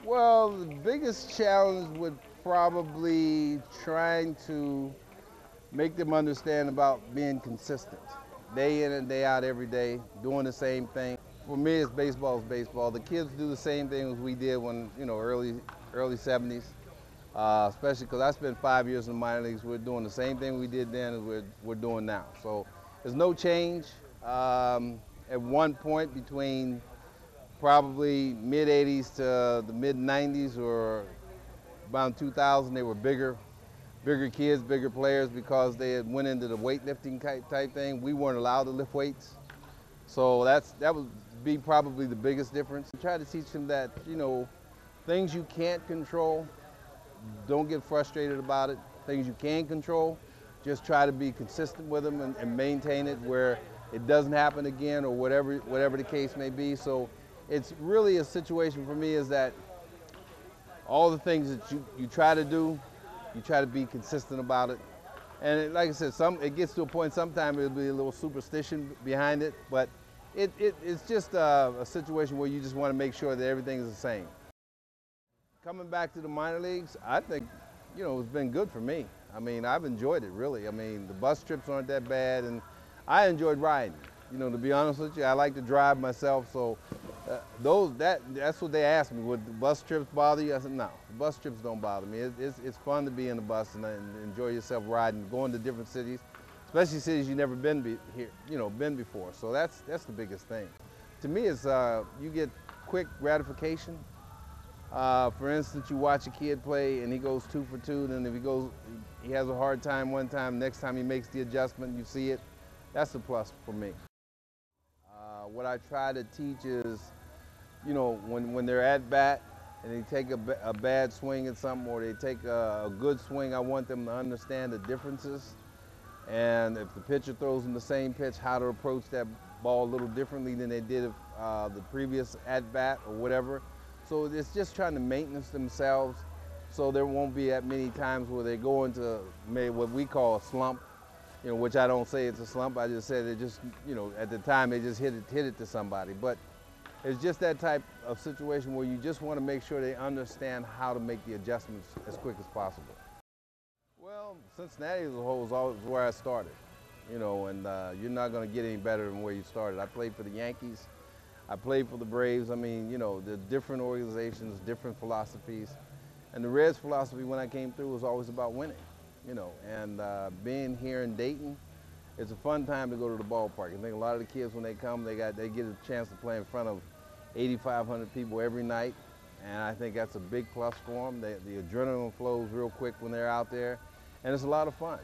Well, the biggest challenge would probably trying to make them understand about being consistent, day in and day out, every day, doing the same thing. For me, it's baseball is baseball. The kids do the same thing as we did when early 70s, especially because I spent 5 years in the minor leagues. We're doing the same thing we did then as we're doing now. So there's no change. At one point between probably mid 80s to the mid 90s or around 2000, they were bigger kids, bigger players because they had went into the weightlifting type thing. We weren't allowed to lift weights. So that would be probably the biggest difference. Try to teach them that, things you can't control, don't get frustrated about it. Things you can control, just try to be consistent with them and maintain it where it doesn't happen again or whatever the case may be. So it's really a situation for me is that all the things that you try to do, you try to be consistent about it. And like I said, it gets to a point, sometimes it'll be a little superstition behind it, but it's just a situation where you just want to make sure that everything is the same. Coming back to the minor leagues, I think, it's been good for me. I mean, I've enjoyed it, really. I mean, the bus trips aren't that bad, and I enjoyed riding. To be honest with you, I like to drive myself, so that's what they asked me. Would the bus trips bother you? I said, no, the bus trips don't bother me. It's fun to be in the bus and enjoy yourself riding, going to different cities, especially cities you've never been been before. So that's the biggest thing. To me, it's you get quick gratification. For instance, you watch a kid play and he goes 2 for 2, then if he has a hard time one time, next time he makes the adjustment, you see it. That's a plus for me. What I try to teach is, when they're at bat and they take a bad swing at something or they take a good swing, I want them to understand the differences. And if the pitcher throws them the same pitch, how to approach that ball a little differently than they did the previous at bat or whatever. So it's just trying to maintenance themselves so there won't be that many times where they go into what we call a slump, which I don't say it's a slump. I just said it just, at the time they just hit it to somebody. But it's just that type of situation where you just want to make sure they understand how to make the adjustments as quick as possible. Well, Cincinnati as a whole is always where I started, and you're not going to get any better than where you started. I played for the Yankees. I played for the Braves. I mean, the different organizations, different philosophies. And the Reds' philosophy when I came through was always about winning, And being here in Dayton, it's a fun time to go to the ballpark. I think a lot of the kids, when they come, they get a chance to play in front of 8,500 people every night. And I think that's a big plus for them. The adrenaline flows real quick when they're out there. And it's a lot of fun.